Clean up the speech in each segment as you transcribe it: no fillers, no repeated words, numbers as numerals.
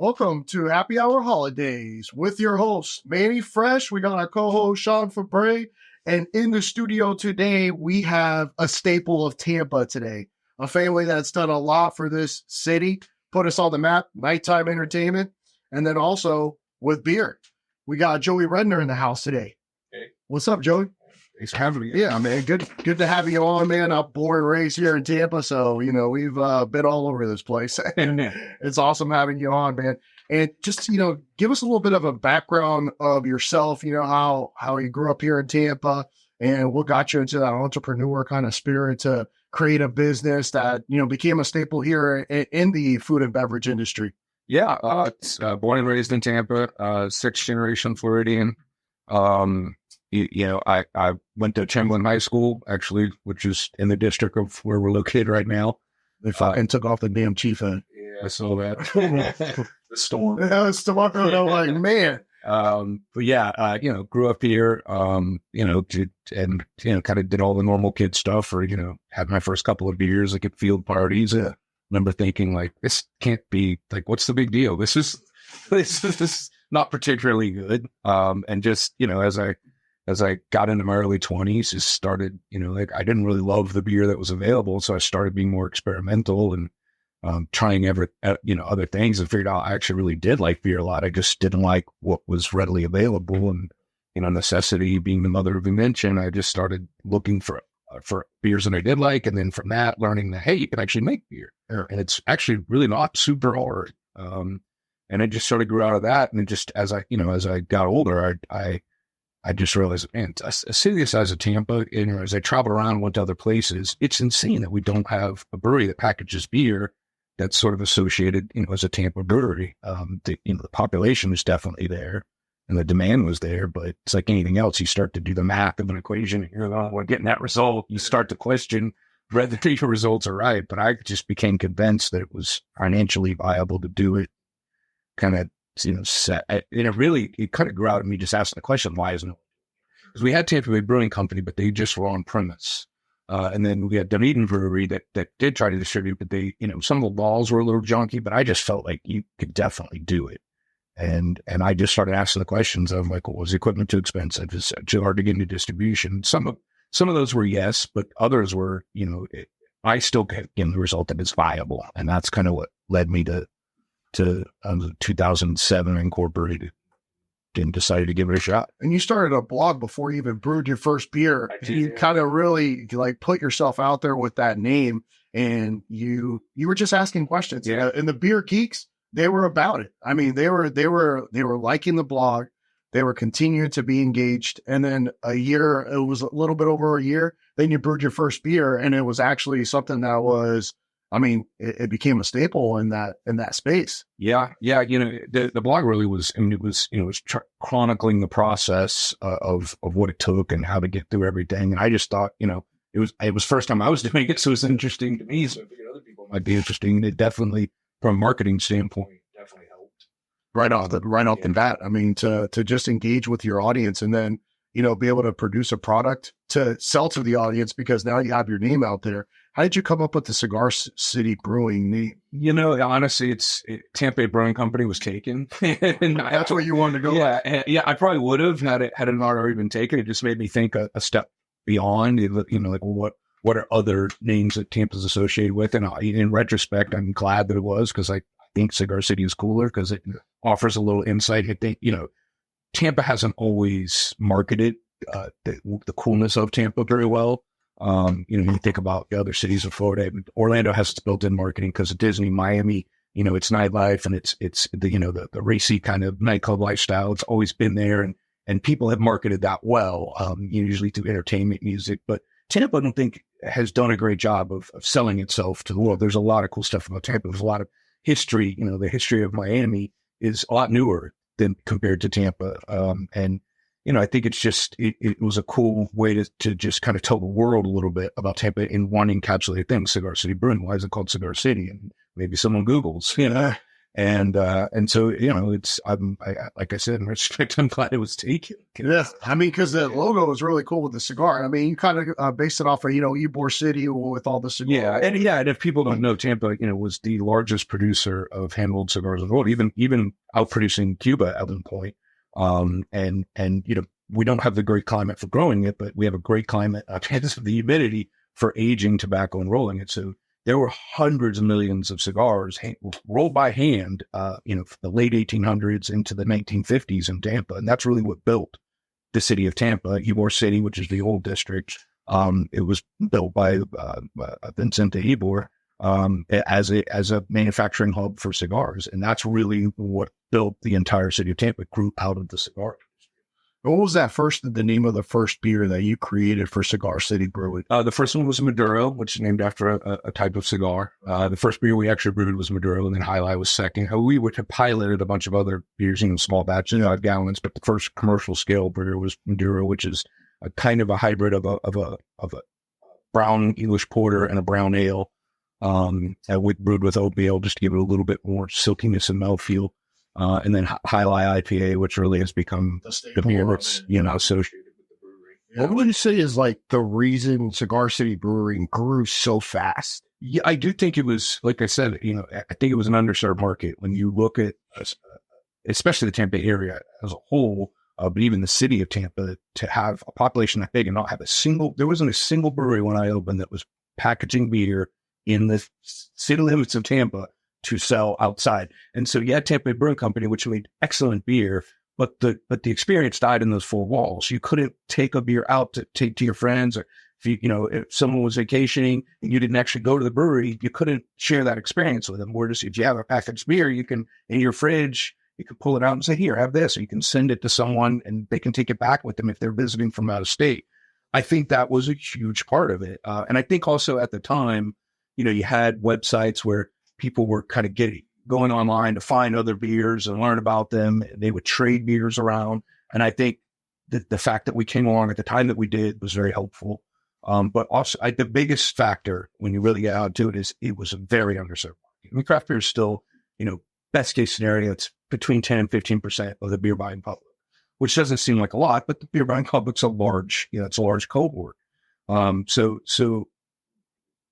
Welcome to Happy Hour Holidaze with your host, Manny Fresh. We got our co-host, Febre. And in the studio today, we have a staple of Tampa today, a family that's done a lot for this city, put us on the map, nighttime entertainment, and then also with beer. We got Joey Redner in the house today. Hey. What's up, Joey? Thanks for having me. Yeah, man. Good to have you on, man. I'm born and raised here in Tampa, so, we've been all over this place. It's awesome having you on, man. And just, give us a little bit of a background of yourself, how you grew up here in Tampa and what got you into that entrepreneur kind of spirit to create a business that, became a staple here in the food and beverage industry. Yeah, born and raised in Tampa, sixth generation Floridian. I went to Chamberlain High School, actually, which is in the district of where we're located right now. They fucking took off the damn chief head. Yeah, I saw that. The storm. Yeah, it's tomorrow. I'm like, man. But yeah, grew up here, kind of did all the normal kid stuff or, had my first couple of beers, like at field parties. Yeah. Remember thinking like, this can't be like, what's the big deal? This is not particularly good. And just, as I got into my early 20s, just started, I didn't really love the beer that was available. So I started being more experimental and trying other things and figured out I actually really did like beer a lot. I just didn't like what was readily available. And, necessity being the mother of invention, I just started looking for beers that I did like. And then from that, learning that, hey, you can actually make beer. Yeah. And it's actually really not super hard. And it just sort of grew out of that. And it just, as I got older, I just realized, man, a city the size of Tampa, as I traveled around and went to other places, it's insane that we don't have a brewery that packages beer that's sort of associated, as a Tampa brewery. The population is definitely there and the demand was there, but it's like anything else. You start to do the math of an equation and you're like, well, getting that result, you start to question whether your results are right. But I just became convinced that it was financially viable to do it. Kind of, set. And it kind of grew out of me just asking the question, why isn't it? Because we had Tampa Bay Brewing Company, but they just were on premise. And then we had Dunedin Brewery that did try to distribute, but they, some of the laws were a little junky, but I just felt like you could definitely do it. And I just started asking the questions of like, was the equipment too expensive? Is it too hard to get into distribution? Some of those were yes, but others were, I still get the result that it's viable. And that's kind of what led me to 2007 incorporated and decided to give it a shot. And you started a blog before you even brewed your first beer. You kind of really put yourself out there with that name, and you were just asking questions. Yeah. And the beer geeks, they were about it. I mean, they were liking the blog. They were continuing to be engaged. And then it was a little bit over a year, then you brewed your first beer, and it was actually something that was, it became a staple in that space. Yeah. The blog really was, it was chronicling the process of what it took and how to get through everything. And I just thought, it was first time I was doing it, so it was interesting to me. So I figured other people might be interesting. It definitely, from a marketing standpoint, definitely helped. Right off the bat. To just engage with your audience and then, be able to produce a product to sell to the audience because now you have your name out there. How did you come up with the Cigar City Brewing name? Honestly, Tampa Bay Brewing Company was taken. And that's where you wanted to go. Yeah. I probably would have had it not already been taken. It just made me think a step beyond, what are other names that Tampa's associated with? And in retrospect, I'm glad that it was, because I think Cigar City is cooler because it offers a little insight. I think, Tampa hasn't always marketed the coolness of Tampa very well. You think about the other cities of Florida. Orlando has its built-in marketing because of Disney. Miami, it's nightlife and it's the racy kind of nightclub lifestyle. It's always been there, and people have marketed that well, usually through entertainment, music. But Tampa, I don't think, has done a great job of selling itself to the world. There's a lot of cool stuff about Tampa. There's a lot of history. The history of Miami is a lot newer than compared to Tampa. And I think it's just, it was a cool way to just kind of tell the world a little bit about Tampa in one encapsulated thing, Cigar City Brewing. Why is it called Cigar City? And maybe someone Googles, And so, like I said, in retrospect, I'm glad it was taken. Yeah. I mean, because the logo is really cool with the cigar. I mean, you kind of based it off of, Ybor City with all the cigars. Yeah. And if people don't know, Tampa, was the largest producer of hand-rolled cigars in the world, even outproducing Cuba at one point. And we don't have the great climate for growing it, but we have a great climate because of the humidity for aging tobacco and rolling it. So there were hundreds of millions of cigars rolled by hand, from the late 1800s into the 1950s in Tampa. And that's really what built the city of Tampa, Ybor City, which is the old district. It was built by Vincent de Ybor as a manufacturing hub for cigars. And that's really what built the entire city of Tampa. It grew out of the cigar. What was the name of the first beer that you created for Cigar City Brewing? The first one was Maduro, which is named after a type of cigar. The first beer we actually brewed was Maduro, and then High Life was second. We would have piloted a bunch of other beers, small batches, 5 gallons, but the first commercial scale beer was Maduro, which is a kind of a hybrid of a brown English porter and a brown ale, brewed with oatmeal just to give it a little bit more silkiness and mouthfeel. And then High Life IPA, which really has become the beer that's, associated with the brewery. Yeah. What would you say is like the reason Cigar City Brewing grew so fast? Yeah, I do think it was, like I said, I think it was an underserved market. When you look at, especially the Tampa area as a whole, but even the city of Tampa, to have a population that big and not have there wasn't a single brewery when I opened that was packaging beer in the city limits of Tampa to sell outside. And so you had Tampa Brewing Company, which made excellent beer, but the experience died in those 4 walls. You couldn't take a beer out to take to your friends, or if someone was vacationing and you didn't actually go to the brewery, you couldn't share that experience with them. Whereas if you have a packaged beer, you can, in your fridge, you can pull it out and say, here, have this, or you can send it to someone and they can take it back with them if they're visiting from out of state. I think that was a huge part of it. And I think also at the time, you had websites where people were kind of going online to find other beers and learn about them. They would trade beers around. And I think that the fact that we came along at the time that we did was very helpful. But also the biggest factor when you really get out to it is it was a very underserved market. I mean, craft beer is still, best case scenario, it's between 10 and 15% of the beer buying public, which doesn't seem like a lot, but the beer buying public's it's a large cohort. So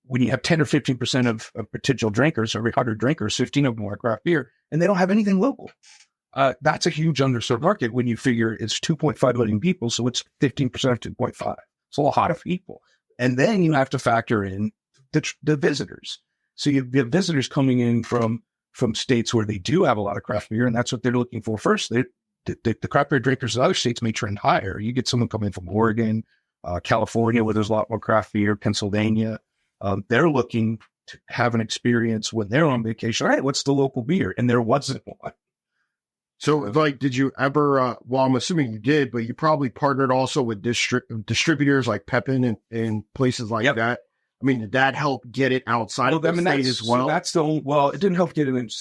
when you have 10 or 15% of potential drinkers, every 100 drinkers, 15 of them are craft beer, and they don't have anything local. That's a huge underserved market when you figure it's 2.5 million people, so it's 15% of 2.5. It's a lot of people. And then you have to factor in the visitors. So you have visitors coming in from states where they do have a lot of craft beer, and that's what they're looking for first. The craft beer drinkers in other states may trend higher. You get someone coming from Oregon, California, where there's a lot more craft beer, Pennsylvania. They're looking to have an experience when they're on vacation. All right, what's the local beer? And there wasn't one. So, did you ever, I'm assuming you did, but you probably partnered also with distributors like Pepin and places like that. I mean, did that help get it outside of the state as well? It didn't help get it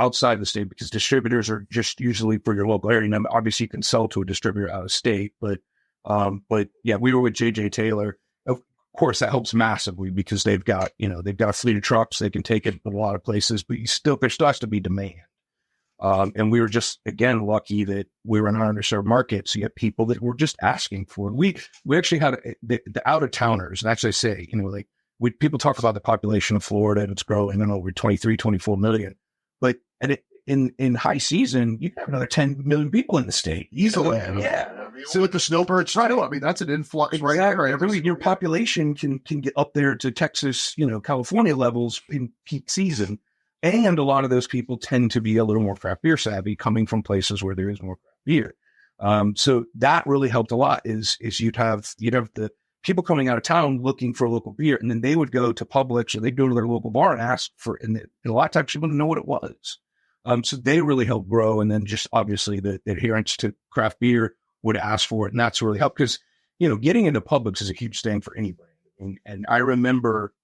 outside the state because distributors are just usually for your local area. Now, obviously, you can sell to a distributor out of state, but yeah, we were with J.J. Taylor. Of course, that helps massively because they've got a fleet of trucks. They can take it a lot of places, but there still has to be demand. And we were just, again, lucky that we were in an underserved market. So you have people that were just asking for it. We actually had the out of towners. And actually say, people talk about the population of Florida and it's growing over 23, 24 million. But in high season, you have another 10 million people in the state. Easily. Yeah. So with the snowbirds, that's an influx. Exactly. Right? Your population can get up there to Texas, California levels in peak season. And a lot of those people tend to be a little more craft beer savvy, coming from places where there is more craft beer. So that really helped a lot. Is you'd have the people coming out of town looking for a local beer, and then they would go to Publix or they'd go to their local bar and ask for. And a lot of times people didn't know what it was. So they really helped grow. And then just obviously the adherence to craft beer would ask for it, and that's really helped because getting into Publix is a huge thing for any brand. And I remember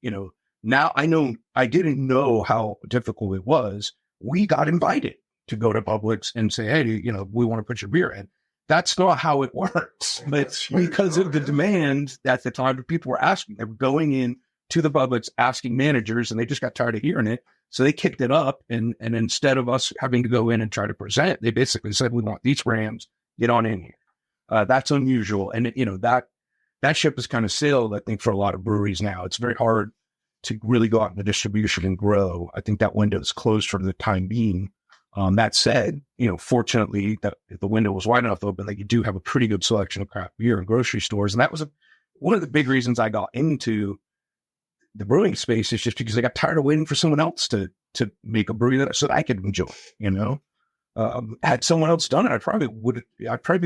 now I didn't know how difficult it was. We got invited to go to Publix and say, hey, we want to put your beer in. That's not how it works. But because of the demand at the time, people were asking, they were going in to the public asking managers, and they just got tired of hearing it. So they kicked it up, and instead of us having to go in and try to present, they basically said, we want these grams, get on in here. That's unusual. And, that ship has kind of sailed, I think, for a lot of breweries now. It's very hard to really go out in the distribution and grow. I think that window is closed for the time being. That said, fortunately, that the window was wide enough open that you do have a pretty good selection of craft beer in grocery stores. And that was one of the big reasons I got into the brewing space, is just because I got tired of waiting for someone else to make a brewery so that I could enjoy, Had someone else done it, I'd probably be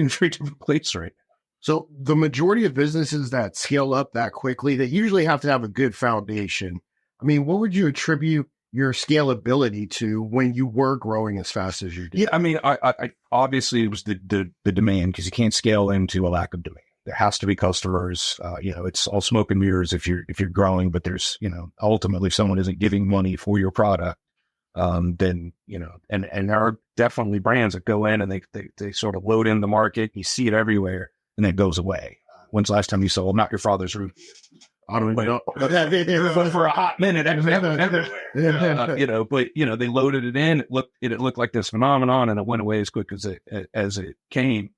in a very different place right now. So the majority of businesses that scale up that quickly, they usually have to have a good foundation. I mean, what would you attribute your scalability to when you were growing as fast as you did? Yeah, I mean, I obviously it was the demand, because you can't scale into a lack of demand. There has to be customers. It's all smoke and mirrors if you're growing, but there's, ultimately someone isn't giving money for your product. Then, and there are definitely brands that go in and they sort of load in the market. You see it everywhere, and it goes away. When's the last time you saw Not Your Father's Root? I don't know. But for a hot minute, everywhere. They loaded it in. It looked like this phenomenon, and it went away as quick as it came.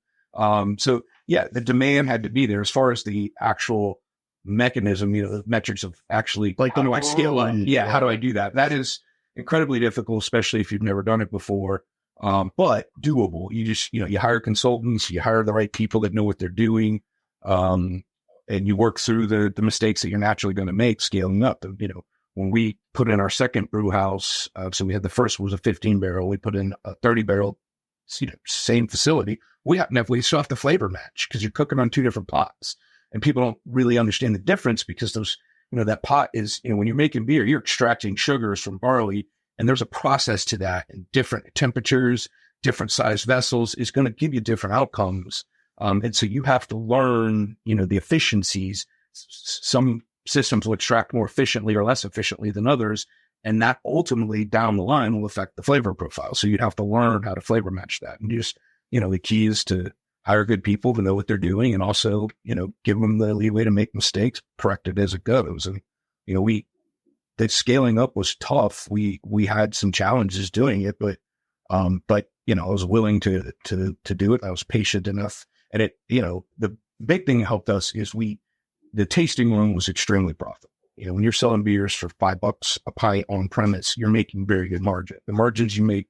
So yeah, the demand had to be there. As far as the actual mechanism, the metrics of actually, like, how do I scale up? Yeah, how do I do that? That is incredibly difficult, especially if you've never done it before. But doable. You just, you hire consultants, you hire the right people that know what they're doing. And you work through the mistakes that you're naturally going to make scaling up. When we put in our second brew house, so we had the first was a 15 barrel, we put in a 30 barrel, same facility. We still have to flavor match, because you're cooking on two different pots, and people don't really understand the difference, because those, that pot is, when you're making beer, you're extracting sugars from barley, and there's a process to that, and different temperatures, different size vessels is going to give you different outcomes. And so you have to learn, the efficiencies. Some systems will extract more efficiently or less efficiently than others. And that ultimately down the line will affect the flavor profile. So you'd have to learn how to flavor match that. And just, the key is to hire good people to know what they're doing, and also, give them the leeway to make mistakes, correct it as it goes. And, the scaling up was tough. We had some challenges doing it, but I was willing to do it. I was patient enough. And the big thing that helped us is the tasting room was extremely profitable. When you're selling beers for $5 a pint on premise, you're making very good margin. The margins you make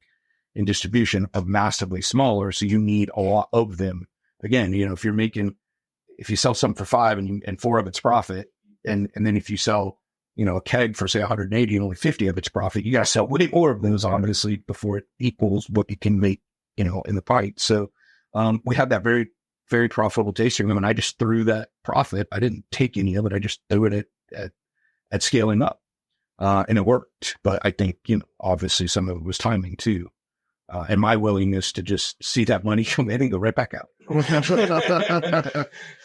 in distribution are massively smaller, so you need a lot of them. Again, if you sell something for $5 and 4 of it's profit, and then if you sell, a keg for say 180 and only 50 of its profit, you got to sell way more of those, obviously, before it equals what you can make, in the pint. So we had that very, very profitable tasting room, and I just threw that profit. I didn't take any of it. I just threw it at scaling up, and it worked. But I think, obviously some of it was timing too, and my willingness to just see that money come in and go right back out.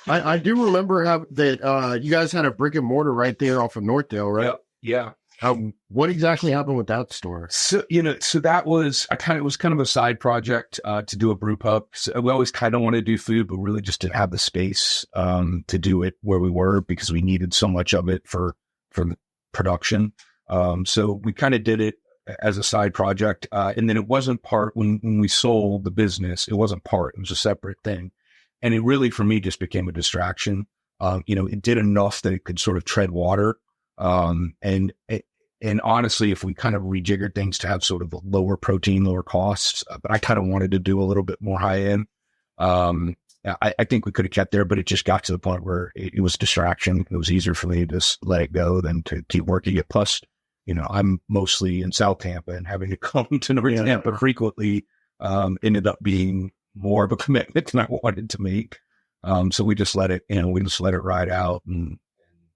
I do remember that you guys had a brick and mortar right there off of Northdale, right? Yeah. What exactly happened with that store? So, so that was, it was kind of a side project, to do a brew pub. So we always kind of wanted to do food, but really just didn't have the space, to do it where we were, because we needed so much of it for the production. So we kind of did it as a side project. And then it wasn't part, when we sold the business, it wasn't part, it was a separate thing. And it really, for me, just became a distraction. It did enough that it could sort of tread water. And honestly, if we kind of rejiggered things to have sort of a lower protein, lower costs, but I kind of wanted to do a little bit more high end. I think we could have kept there, but it just got to the point where it was distraction. It was easier for me to just let it go than to keep working it. Plus, I'm mostly in South Tampa, and having to come to North Tampa frequently, ended up being more of a commitment than I wanted to make. So we just let it ride out. And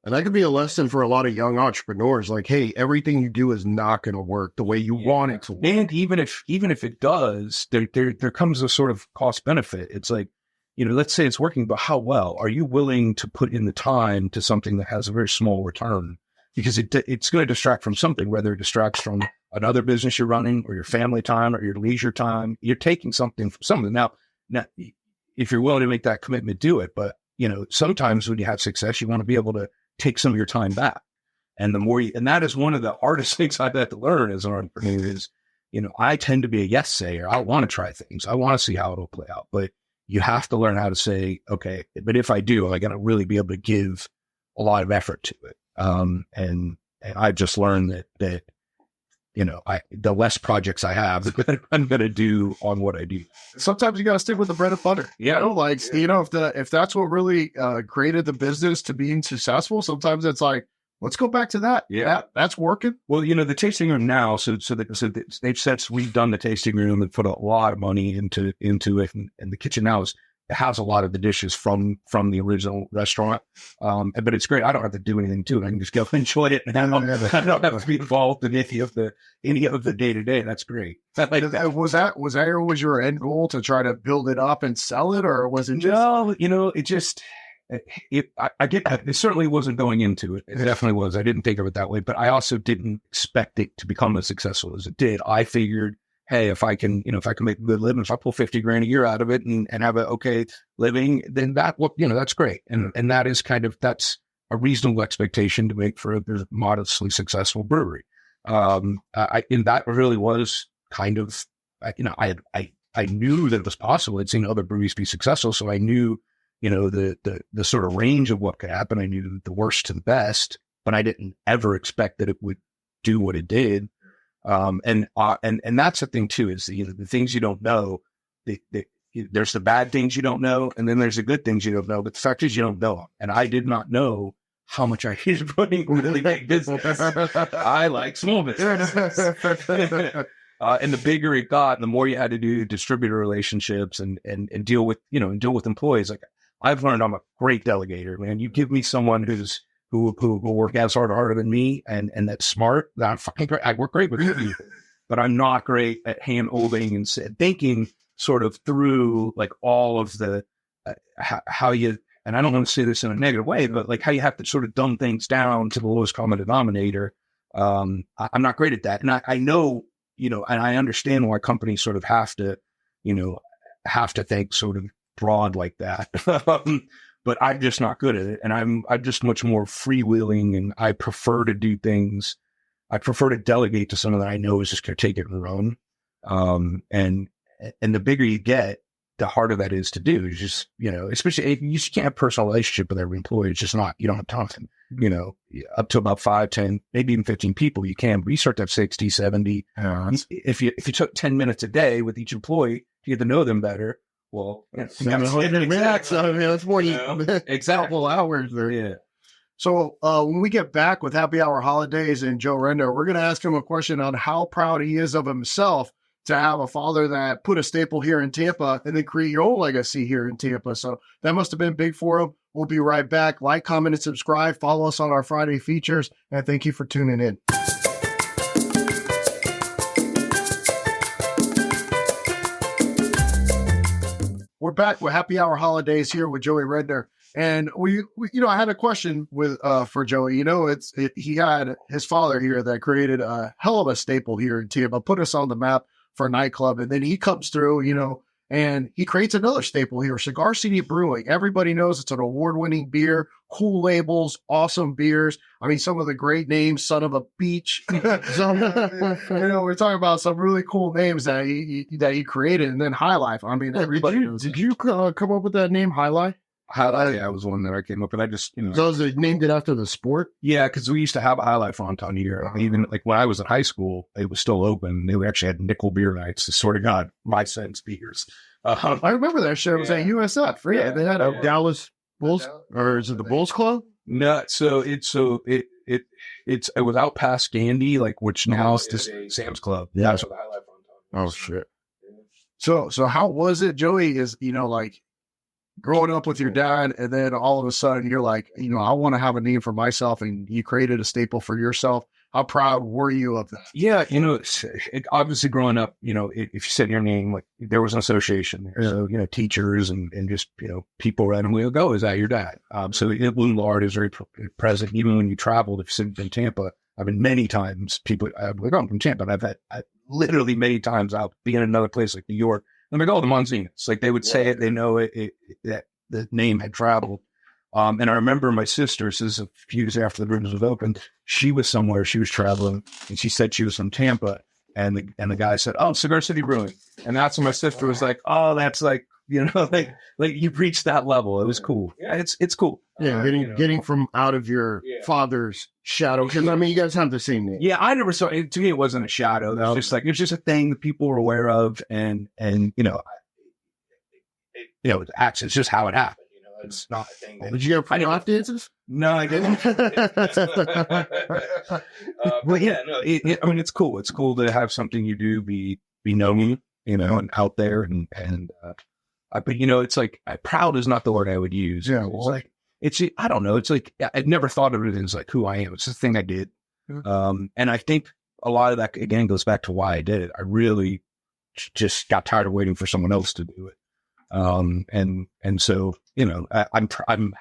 that could be a lesson for a lot of young entrepreneurs. Like, hey, everything you do is not going to work the way you want it to work. And even if it does, there comes a sort of cost benefit. It's like, let's say it's working, but how well are you willing to put in the time to something that has a very small return? Because it's going to distract from something, whether it distracts from another business you're running, or your family time, or your leisure time. You're taking something from something. Now, if you're willing to make that commitment, do it. But, sometimes when you have success, you want to be able to take some of your time back. And the more and that is one of the hardest things I've had to learn as an entrepreneur is, I tend to be a yes sayer. I want to try things. I want to see how it'll play out, but you have to learn how to say, okay, but if I do, I got to really be able to give a lot of effort to it. And I've just learned that the less projects I have, the better I'm going to do on what I do. Sometimes you got to stick with the bread and butter. Yeah. If that's what really created the business to being successful, sometimes it's like, let's go back to that. Yeah. That's working. Well, the tasting room now, so they've since we've done the tasting room and put a lot of money into it, and the kitchen now has a lot of the dishes from the original restaurant. But it's great. I don't have to do anything to it. I can just go enjoy it, and I don't have to be involved in any of the day to day. That's great. Was your end goal to try to build it up and sell it, or was it just? No, it just. I get that. It certainly wasn't going into it. It definitely was. I didn't think of it that way, but I also didn't expect it to become as successful as it did. I figured, hey, if I can make a good living, if I pull $50,000 a year out of it and have an okay living, then that's great. And that is that's a reasonable expectation to make for a modestly successful brewery. And that really was kind of, I knew that it was possible. I'd seen other breweries be successful. So I knew, the sort of range of what could happen. I knew the worst to the best, but I didn't ever expect that it would do what it did. And that's the thing too, is, the things you don't know, there's the bad things you don't know, and then there's the good things you don't know, but the fact is you don't know them. And I did not know how much I hated running really big business. I like small business. And the bigger it got, the more you had to do distributor relationships and deal with employees. Like, I've learned I'm a great delegator, man. You give me someone who will work as harder than me and that's smart, that I'm fucking great. I work great with you, but I'm not great at hand holding and thinking sort of through like all of the, how you, and I don't want to say this in a negative way, but like how you have to sort of dumb things down to the lowest common denominator. I'm not great at that. And I know, and I understand why companies sort of have to think sort of broad like that. But I'm just not good at it. And I'm just much more freewheeling, and I prefer to do things. I prefer to delegate to someone that I know is just going to take it and run. And the bigger you get, the harder that is to do. It's just, especially if you just can't have a personal relationship with every employee. It's just not, you don't have time. Up to about 5, 10, maybe even 15 people you can, but you start to have 60, 70. If you took 10 minutes a day with each employee to get to know them better, well, that's more than exactly. Couple hours there. Yeah. So when we get back with Happy Hour Holidaze and Joe Redner, we're going to ask him a question on how proud he is of himself to have a father that put a staple here in Tampa and then create your own legacy here in Tampa. So that must have been big for him. We'll be right back. Like, comment, and subscribe. Follow us on our Friday features. And thank you for tuning in. We're back with Happy Hour Holidaze here with Joey Redner. And we I had a question for Joey. He had his father here that created a hell of a staple here in Tampa, put us on the map for a nightclub. And then he comes through, and he creates another staple here, Cigar City Brewing. Everybody knows it's an award-winning beer, cool labels, awesome beers. I mean, some of the great names, Son of a Beach. We're talking about some really cool names that he created. And then High Life. I mean, everybody knows. Did you come up with that name, High Life? High Life, yeah, was one that I came up with. I just, So they named it after the sport? Yeah, because we used to have a High Life on town here. Even like when I was in high school, it was still open. They actually had nickel beer nights. To sort of God, my sense beers. I remember that show. It was at USF. Yeah, they had a Dallas Bulls, or is it the Bulls Club? No, it was out past Gandy, like which now is this Sam's Club. Yeah, that's what the High Life on town. Oh shit. So how was it, Joey? Is like growing up with your dad, and then all of a sudden you're like, I want to have a name for myself, and you created a staple for yourself. How proud were you of that? Yeah, obviously growing up, if you said your name, like there was an association there. So, teachers and just, people randomly will go, is that your dad? So Blue Lard is very present. Even when you traveled, if you said in Tampa, I've been many times, people, I'm from Tampa, and I've literally many times out being in another place like New York. I'm like, oh, the Monsignors. Like they would say it, they know it, that the name had traveled. And I remember my sister, this is a few years after the business was opened, she was somewhere, she was traveling, and she said she was from Tampa. And the guy said, "Oh, Cigar City Brewing." And that's when my sister was like, "Oh, that's like, like you've reached that level." It was cool. Yeah, it's cool. Yeah, getting from out of your father's shadow. Because I mean, you guys have the same name. Yeah, I never saw it. To me, it wasn't a shadow. It was just like, it was just a thing that people were aware of, and it's just how it happened. It's not a thing. Did you get pre-off dances? No, I didn't. But yeah, no. I mean, it's cool. It's cool to have something you do be known, and out there, and but it's like, proud is not the word I would use. Yeah, well, it's like I don't know. It's like I'd never thought of it as like who I am. It's the thing I did, and I think a lot of that again goes back to why I did it. I really just got tired of waiting for someone else to do it. And so, I'm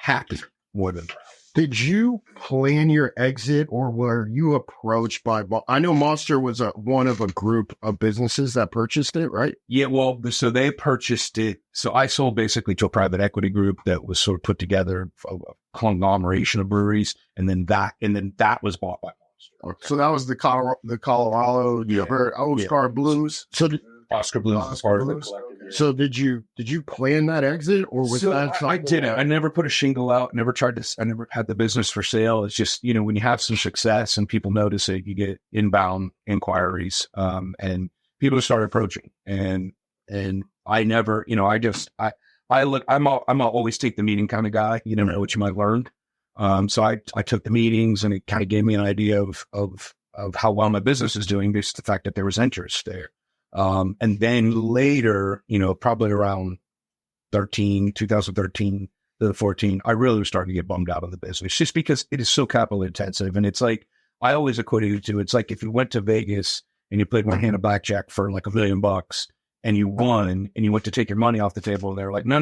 happy more than proud. Did you plan your exit, or were you approached by, I know Monster was one of a group of businesses that purchased it, right? Yeah. Well, so they purchased it. So I sold basically to a private equity group that was sort of put together a conglomeration of breweries. And then that was bought by Monster. So that was the Colorado, Oscar Blues. So Oscar Blues was part of it. So did you plan that exit, or was that? I didn't. I never put a shingle out. I never had the business for sale. It's just, when you have some success and people notice it, you get inbound inquiries, and people start approaching. And I never, I'm always take the meeting kind of guy. You never know what you might learn. So I took the meetings, and it kind of gave me an idea of how well my business is doing based on the fact that there was interest there. And then later, probably around 2013 to 14, I really was starting to get bummed out of the business just because it is so capital intensive. And it's like, I always equated it to, it's like if you went to Vegas and you played one hand of blackjack for like $1 million and you won, and you went to take your money off the table, and they're like, no,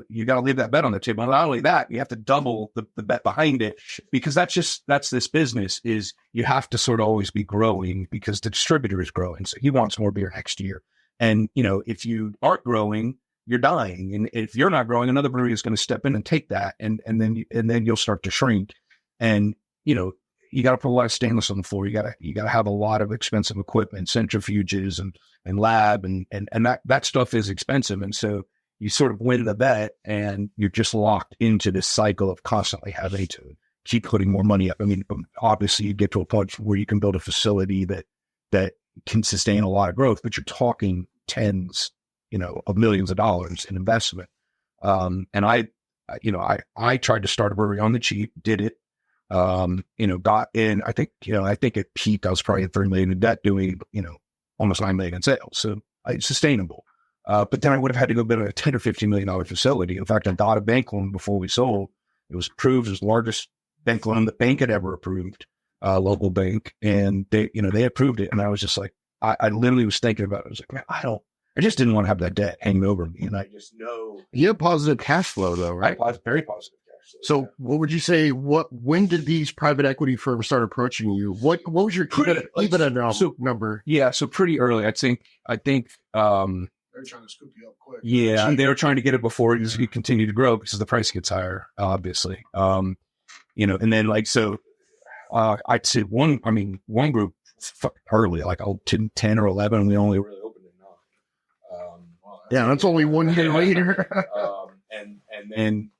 you got to leave that bet on the table. And not only that, you have to double the bet behind it, because that's this business is you have to sort of always be growing because the distributor is growing. So he wants more beer next year. And, if you aren't growing, you're dying. And if you're not growing, another brewery is going to step in and take that. And then you'll start to shrink. And, you got to put a lot of stainless on the floor. You got to have a lot of expensive equipment, centrifuges and lab, and that stuff is expensive. And so you sort of win the bet, and you're just locked into this cycle of constantly having to keep putting more money up. I mean, obviously you get to a point where you can build a facility that can sustain a lot of growth, but you're talking tens, of millions of dollars in investment. And I tried to start a brewery on the cheap, did it. Got in, I think at peak, I was probably at $30 million in debt doing, almost $9 million in sales. So it's sustainable. But then I would have had to go build a $10 or $15 million facility. In fact, I got a bank loan before we sold. It was approved as the largest bank loan the bank had ever approved, local bank. And they approved it. And I was just like, I literally was thinking about it. I was like, man, I just didn't want to have that debt hanging over me. And I just know. You have positive cash flow though, right? Very positive. So what would you say, when did these private equity firms start approaching you? What was your EBITDA number? Yeah. So pretty early, I think, they were trying to scoop you up quick. Yeah. They were trying to get it before you continue to grow, because the price gets higher, obviously. And then I'd say one group early, like 10 or 11, we only really opened at 9. That's only 1 year later. And then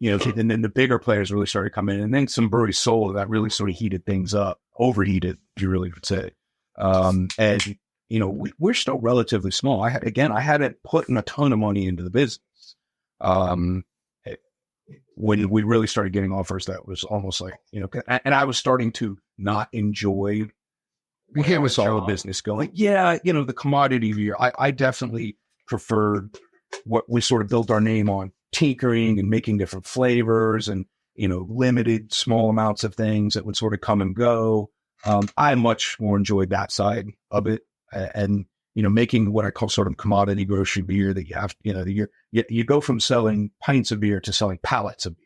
the bigger players really started coming in, and then some breweries sold that really sort of heated things up, overheated, you really would say. We're still relatively small. I hadn't put a ton of money into the business. When we really started getting offers, that was almost like, and I was starting to not enjoy became a solid business going. Yeah. The commodity beer, I definitely preferred what we sort of built our name on, tinkering and making different flavors and, limited small amounts of things that would sort of come and go. I much more enjoyed that side of it, and, making what I call sort of commodity grocery beer that you have, you go from selling pints of beer to selling pallets of beer.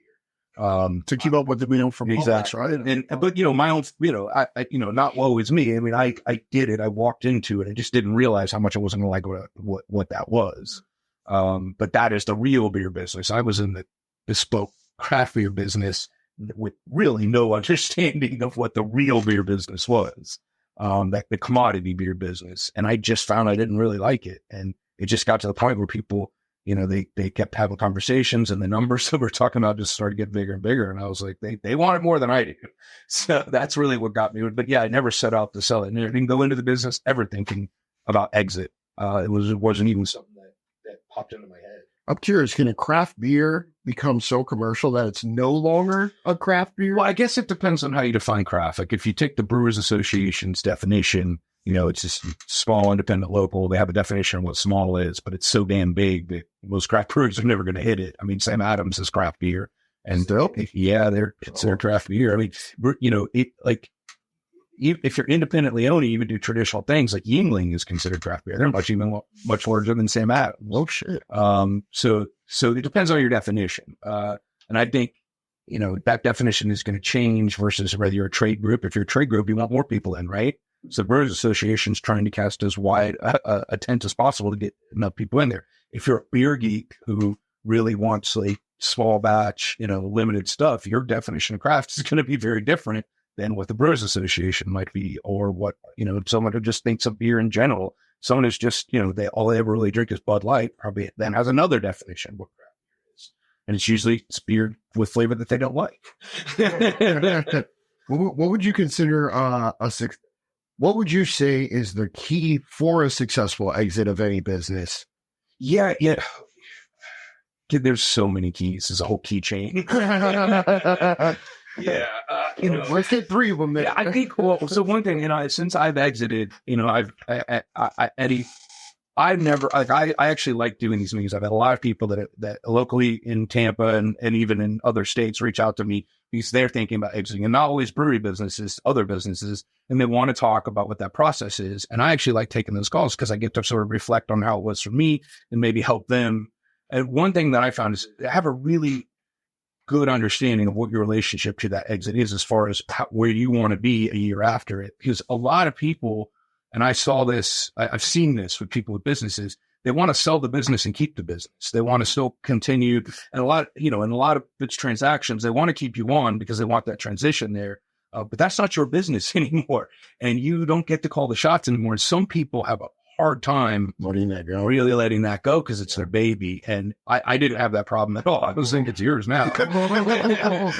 To keep up with the from exactly right? But my own, not woe is me. I mean, I did it. I walked into it. I just didn't realize how much I wasn't going to like what that was. But that is the real beer business. I was in the bespoke craft beer business with really no understanding of what the real beer business was, like the commodity beer business. And I just found I didn't really like it. And it just got to the point where people, they kept having conversations, and the numbers that we're talking about just started getting bigger and bigger. And I was like, they wanted more than I do. So that's really what got me. But yeah, I never set out to sell it. And I didn't go into the business ever thinking about exit. It wasn't even something that popped into my head. I'm curious, can a craft beer become so commercial that it's no longer a craft beer? Well, I guess it depends on how you define craft. Like if you take the Brewers Association's definition, it's just small, independent, local. They have a definition of what small is, but it's so damn big that most craft brewers are never going to hit it. I mean, Sam Adams is craft beer. And it's their craft beer. I mean, if you're independently owned, you even do traditional things like Yingling is considered craft beer. They're much larger than Sam Adams. Oh shit. So it depends on your definition. And I think, that definition is going to change versus whether you're a trade group. If you're a trade group, you want more people in, right? So the Brewers Association is trying to cast as wide a tent as possible to get enough people in there. If you're a beer geek who really wants like small batch, limited stuff, your definition of craft is going to be very different than what the Brewers Association might be, or what, someone who just thinks of beer in general. Someone who's just, all they ever really drink is Bud Light, probably then has another definition of what craft beer is. And it's beer with flavor that they don't like. What would you consider what would you say is the key for a successful exit of any business? Yeah. There's so many keys. There's a whole key chain. Yeah. Let's get 3 of them. Yeah, I think, so one thing, since I've exited, Eddie, I've never, I actually like doing these meetings. I've had a lot of people that locally in Tampa and even in other states reach out to me because they're thinking about exiting, and not always brewery businesses, other businesses, and they want to talk about what that process is. And I actually like taking those calls because I get to sort of reflect on how it was for me and maybe help them. And one thing that I found is I have a really good understanding of what your relationship to that exit is as far as where you want to be a year after it. Because a lot of people, and I saw this, I've seen this with people with businesses, they want to sell the business and keep the business. They want to still continue. And a lot of its transactions, they want to keep you on because they want that transition there. But that's not your business anymore. And you don't get to call the shots anymore. And some people have a hard time letting that go because it's their baby. And I didn't have that problem at all. I was thinking it's yours now. Have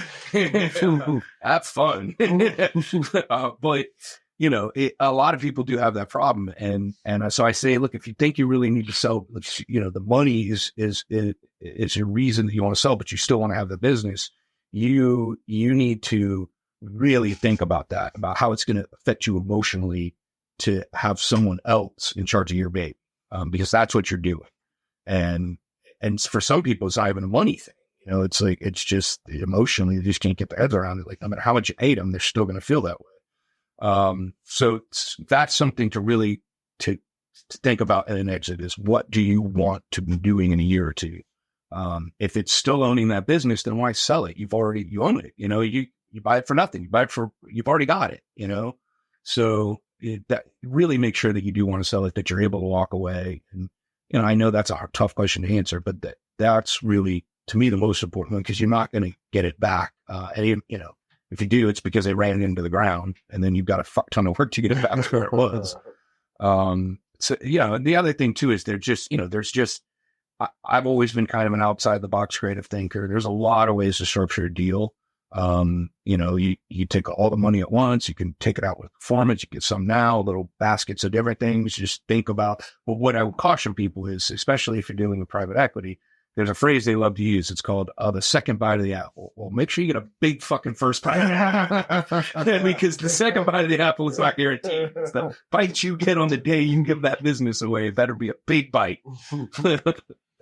fun. But a lot of people do have that problem. And so I say, look, if you think you really need to sell, the money is your reason that you want to sell, but you still want to have the business. You need to really think about that, about how it's going to affect you emotionally to have someone else in charge of your baby, because that's what you're doing. And for some people, it's not even a money thing. It's like, it's just emotionally, they just can't get their heads around it. Like, no matter how much you hate them, they're still going to feel that way. So that's something to really to think about in an exit is, what do you want to be doing in a year or two? If it's still owning that business, then why sell it? You own it. You buy it for nothing. You've already got it. So that really make sure that you do want to sell it, that you're able to walk away. And I know that's a tough question to answer, but that's really, to me, the most important one, because you're not going to get it back. And if you do, it's because they ran it into the ground, and then you've got a fuck ton of work to get it back to where it was. So the other thing too is I've always been kind of an outside the box creative thinker. There's a lot of ways to structure a deal. You take all the money at once, you can take it out with performance, you get some now, little baskets of different things. Just think about, what I would caution people is, especially if you're dealing with private equity, there's a phrase they love to use. It's called the second bite of the apple. Well, make sure you get a big fucking first bite. Because the second bite of the apple is not guaranteed. It's the bite you get on the day you give that business away. It better be a big bite.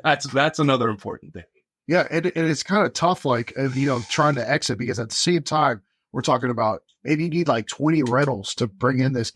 That's another important thing. Yeah, and it's kind of tough, like, trying to exit, because at the same time, we're talking about maybe you need like 20 rentals to bring in this,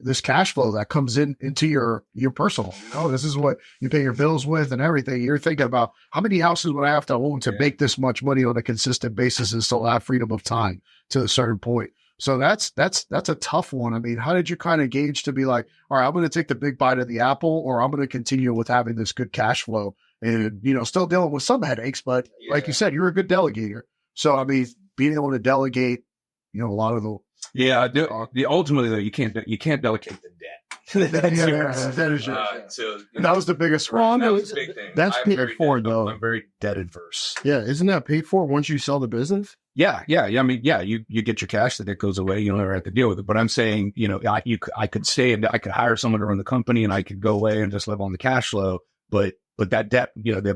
this cash flow that comes into your personal. This is what you pay your bills with and everything. You're thinking about, how many houses would I have to own to make this much money on a consistent basis and still have freedom of time to a certain point. So that's a tough one. I mean, how did you kind of gauge to be like, all right, I'm going to take the big bite of the apple, or I'm going to continue with having this good cash flow and, you know, still dealing with some headaches, but like you said, you're a good delegator. So, I mean, being able to delegate, you know, a lot of the ultimately though, you can't delegate the debt. that is that was the biggest one. That was a big thing. That's paid for, though. I'm very debt adverse. Yeah, isn't that paid for once you sell the business? Yeah. I mean, you get your cash, that it goes away. You don't ever have to deal with it. But I'm saying, you know, I could stay and I could hire someone to run the company, and I could go away and just live on the cash flow. But that debt, you know, the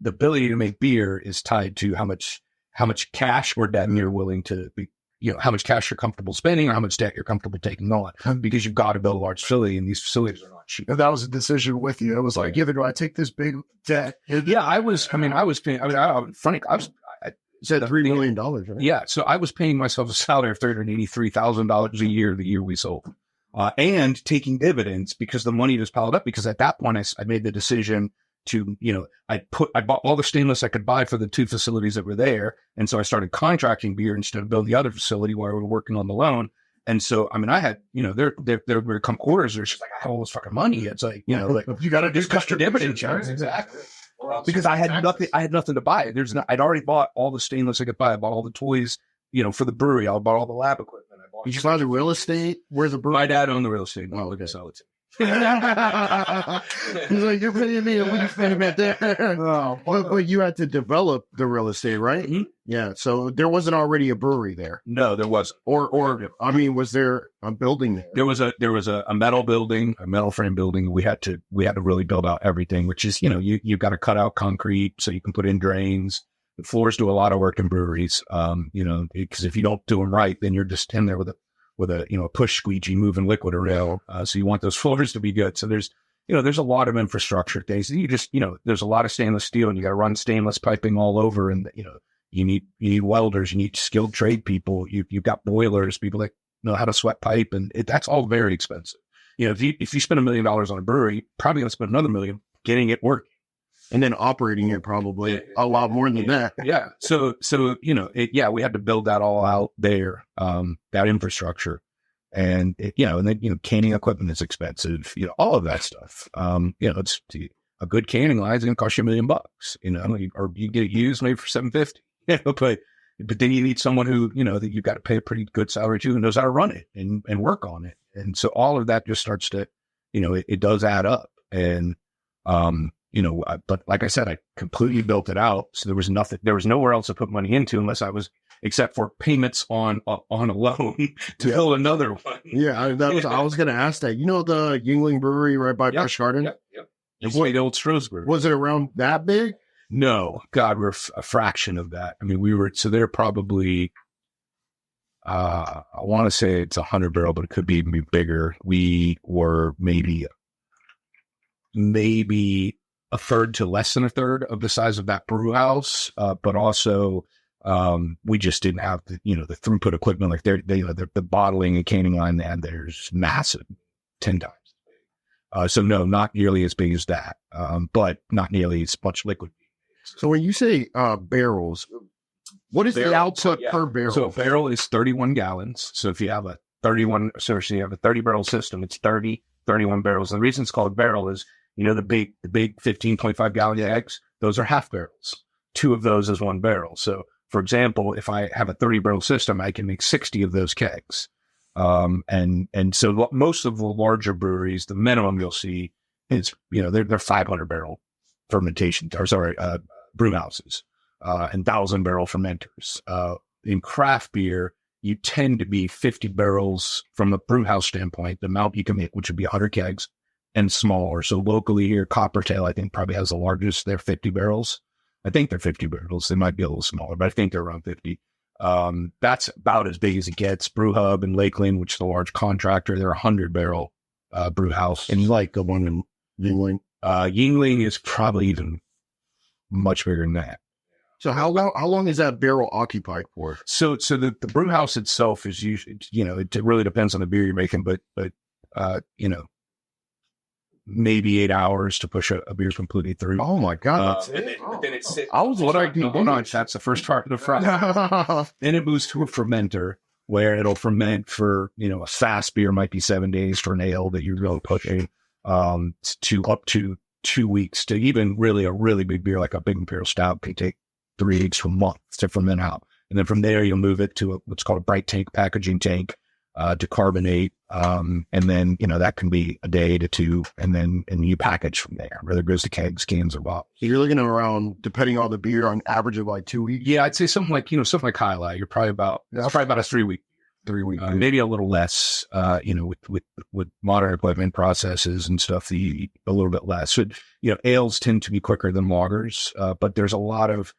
ability to make beer is tied to how much cash or debt you're willing to be. You know, how much cash you're comfortable spending or how much debt you're comfortable taking on, because you've got to build a large facility, and these facilities are not cheap. And that was a decision with you. It was like, either do I take this big debt? Yeah, I was paying, I said $3 million, right? Yeah. So I was paying myself a salary of $383,000 a year the year we sold, and taking dividends because the money just piled up, because at that point I made the decision to, you know, I bought all the stainless I could buy for the 2 facilities that were there. And so I started contracting beer instead of building the other facility while we were working on the loan. And so, I mean, I had, you know, there would come quarters, there's just like, I have all this fucking money. It's like, you know, like, you got to just cut your dividend checks. Exactly. Because I had nothing to buy. I'd already bought all the stainless I could buy. I bought all the toys, you know, for the brewery. I bought all the lab equipment. Did you buy the real estate? Where's the brewery? My dad owned the real estate. Oh, okay. Sell it to me. He's like, you're paying me, what are you paying about there? Oh, but you had to develop the real estate, right? Mm-hmm. Yeah. So there wasn't already a brewery there. No, there wasn't. Or I mean, was there a building there? There was a metal building, a metal frame building. We had to really build out everything, which is, you know, you've got to cut out concrete so you can put in drains. The floors do a lot of work in breweries. You know, because if you don't do them right, then you're just in there with a you know, a push squeegee moving liquid around. So you want those floors to be good. So there's a lot of infrastructure things. You just, you know, there's a lot of stainless steel, and you got to run stainless piping all over. And, you know, you need welders, you need skilled trade people. You've got boilers, people that know how to sweat pipe, and that's all very expensive. You know, if you spend $1 million on a brewery, probably going to spend another $1 million getting it working. And then operating it probably a lot more than that. Yeah. So, you know, we had to build that all out there, that infrastructure, and you know, and then, you know, canning equipment is expensive, you know, all of that stuff. You know, a good canning line is going to cost you $1 million, you know, or you get it used maybe for $750, you know, but then you need someone who, you know, that you've got to pay a pretty good salary to, who knows how to run it and work on it. And so all of that just starts to, you know, it does add up. And, you know, but like I said, I completely built it out. So there was nowhere else to put money into except for payments on a loan to build another one. Yeah. I was going to ask that. You know, the Yuengling Brewery right by Busch Garden? Yep. The old Stroh's. Was it around that big? No, God, we're a fraction of that. I mean, so they're probably, I want to say it's 100 barrel, but it could be even bigger. We were maybe a third to less than a third of the size of that brew house. But also, we just didn't have the throughput equipment. Like the bottling and canning line there's massive, 10 times. So no, not nearly as big as that. But not nearly as much liquid. So when you say, barrels, what is the output per barrel? So a barrel is 31 gallons. So if you have a 30 barrel system, it's 31 barrels. And the reason it's called barrel is, you know, the big 15.5 gallon eggs, those are half barrels. 2 of those is 1 barrel. So for example, if I have a 30 barrel system, I can make 60 of those kegs. And so most of the larger breweries, the minimum you'll see is, you know, they're 500 barrel fermentation, brew houses, and 1,000 barrel fermenters. In craft beer, you tend to be 50 barrels from a brew house standpoint, the amount you can make, which would be 100 kegs, and smaller. So locally here, Coppertail, I think, probably has the largest. They're 50 barrels. I think they're 50 barrels. They might be a little smaller, but I think they're around 50. That's about as big as it gets. Brew Hub and Lakeland, which is a large contractor, they're 100 barrel brew house. And like the one in Yuengling? Yuengling is probably even much bigger than that. So how long is that barrel occupied for? So the brew house itself is usually, you know, it really depends on the beer you're making, but you know, maybe 8 hours to push a beer completely through. Oh my God. Then it sits. That's the first part of the process. Then it moves to a fermenter where it'll ferment for, you know, a fast beer might be 7 days for an ale that you're really pushing, to up to 2 weeks to even really a really big beer, like a big imperial stout can take 3 weeks to a month to ferment out. And then from there, you'll move it to what's called a bright tank packaging tank, to carbonate. And then, that can be a day to 2, and you package from there, whether it goes to kegs, cans, or bottles. So you're looking at around, depending on the beer, on average of like 2 weeks. Yeah, I'd say something like High Life. You're probably about, it's probably about a 3 week. 3 weeks, maybe a little less, with modern equipment processes and stuff, a little bit less. So, ales tend to be quicker than lagers, but there's a lot of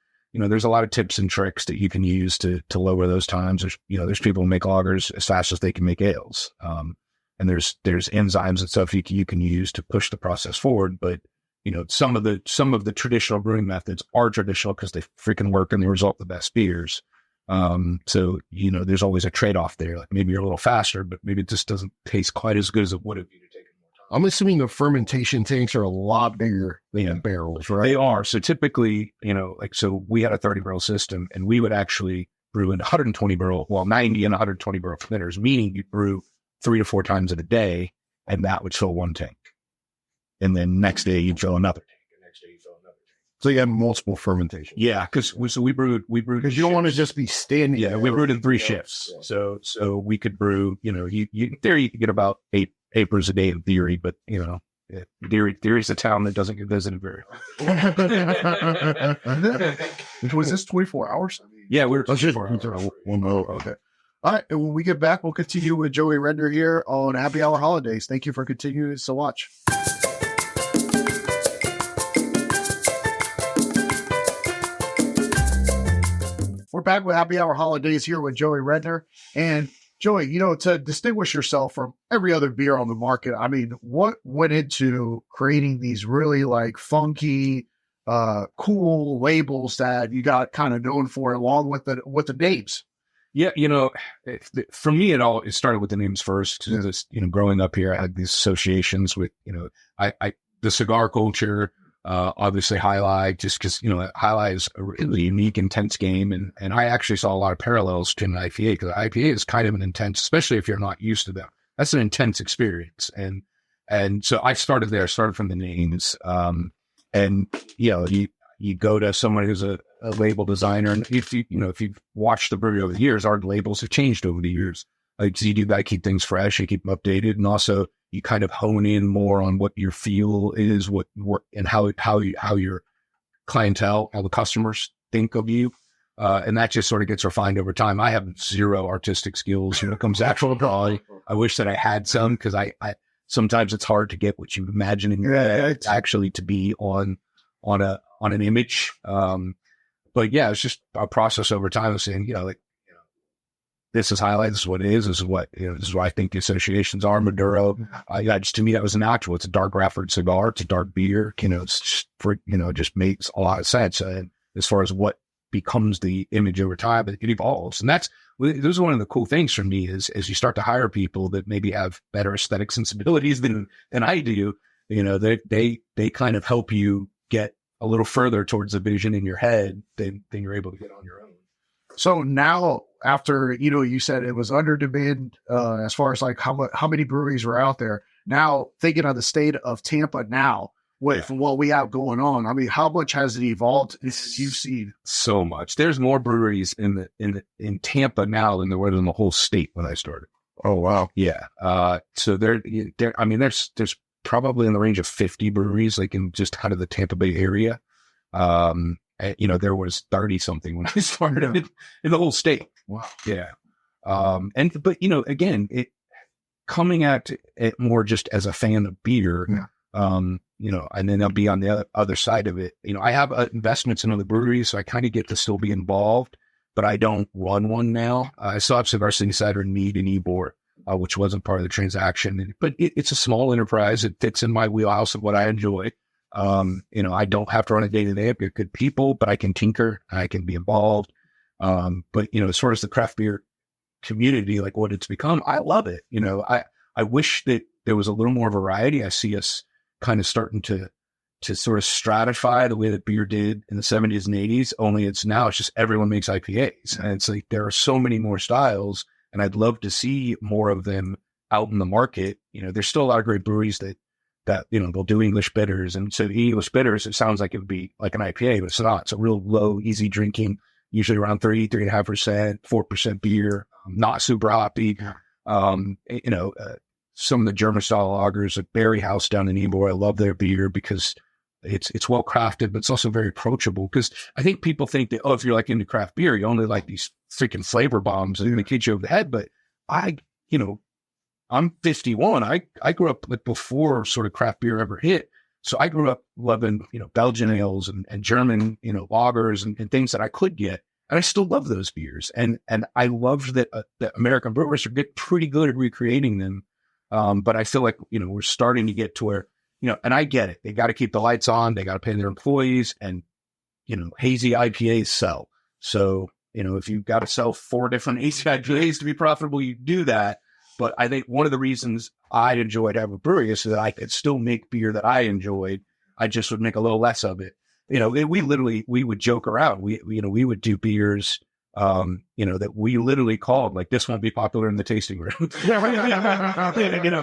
tips and tricks that you can use to lower those times. There's people who make lagers as fast as they can make ales. And there's enzymes and stuff you can use to push the process forward. But, some of the traditional brewing methods are traditional because they freaking work and they result the best beers. So, there's always a trade-off there. Like maybe you're a little faster, but maybe it just doesn't taste quite as good as it would have if you'd taken more time. I'm assuming the fermentation tanks are a lot bigger than barrels, right? They are. So typically, so we had a 30 barrel system and we would actually brew in 120 barrel, 90 and 120 barrel fermenters, meaning you'd brew 3 to 4 times in a day, and that would fill one tank. And then next day you'd fill another tank. So you have multiple fermentations. Yeah, because we brewed because you don't want to just be standing. Yeah, we brewed in 3 shifts. Yeah. So we could brew. In theory you could get about 8 acres a day in theory, but theory's a town that doesn't get visited very often. Was this 24 hours? Yeah, we were 24 hours. Okay. All right, and when we get back, we'll continue with Joey Redner here on Happy Hour Holidaze. Thank you for continuing to watch. We're back with Happy Hour Holidaze here with Joey Redner. And Joey, to distinguish yourself from every other beer on the market, I mean, what went into creating these really like funky, cool labels that you got kind of known for, along with the names? Yeah, for me, it started with the names first. Growing up here, I had these associations with, the cigar culture. Obviously High Life, just because, High Life is a really unique, intense game. And I actually saw a lot of parallels to an IPA, because IPA is kind of an intense, especially if you're not used to them. That's an intense experience. And so I started there, started from the names. You go to someone who's a label designer, and if you've watched the brewery over the years, our labels have changed over the years. So you do that, keep things fresh, you keep them updated, and also you kind of hone in more on what your feel is, and how your clientele, how the customers think of you, and that just sort of gets refined over time. I have zero artistic skills when it comes to actual drawing. I wish that I had some, because I sometimes it's hard to get what you imagine in your head actually to be on an image. But yeah, it's just a process over time of saying, this is High Life, this is what it is, this is what I think the associations are. Maduro, just to me, that was natural. It's a dark Rafford cigar, it's a dark beer, it's just it just makes a lot of sense. And as far as what becomes the image over time, it evolves. And this is one of the cool things for me is, as you start to hire people that maybe have better aesthetic sensibilities than I do, they kind of help you get a little further towards the vision in your head than you're able to get on your own. So now, after, you said it was under demand, as far as like how many breweries were out there. Now, thinking of the state of Tampa now with what we have going on, I mean, how much has it evolved as you've seen? So much. There's more breweries in Tampa now than there were in the whole state when I started. Oh, wow. Yeah. So there's probably in the range of 50 breweries, like in just kind of the Tampa Bay area. There was 30 something when I started in the whole state. Wow. Yeah. But again, coming at it more just as a fan of beer, and then I'll be on the other side of it. I have investments in other breweries, so I kind of get to still be involved, but I don't run one now. I still have Cigar City Cider and Mead and Ybor, which wasn't part of the transaction, but it's a small enterprise. It fits in my wheelhouse of what I enjoy. I don't have to run a day-to-day. I've got good people, but I can tinker, I can be involved. But as far as the craft beer community, like what it's become, I love it. I wish that there was a little more variety. I see us kind of starting to sort of stratify the way that beer did in the 70s and 80s, only it's just everyone makes IPAs. And it's like, there are so many more styles, and I'd love to see more of them out in the market. There's still a lot of great breweries that that, they'll do English bitters. And so the English bitters, it sounds like it would be like an IPA, but it's not. It's a real low, easy drinking, usually around 3.5%, 4% beer, not super hoppy. Some of the German style lagers, like Berry House down in Ybor, I love their beer because it's well crafted, but it's also very approachable. Because I think people think that, if you're like into craft beer, you only like these freaking flavor bombs and they hit you over the head. But I'm 51. I grew up before sort of craft beer ever hit. So I grew up loving, Belgian ales and German, lagers and things that I could get. And I still love those beers. And I love that American brewers are pretty good at recreating them. But I feel like, we're starting to get to where, and I get it. They got to keep the lights on. They got to pay their employees and, hazy IPAs sell. So, if you've got to sell 4 different hazy IPAs to be profitable, you do that. But I think one of the reasons I enjoyed having a brewery is so that I could still make beer that I enjoyed. I just would make a little less of it. We would joke around. We would do beers, that we literally called like, this won't be popular in the tasting room.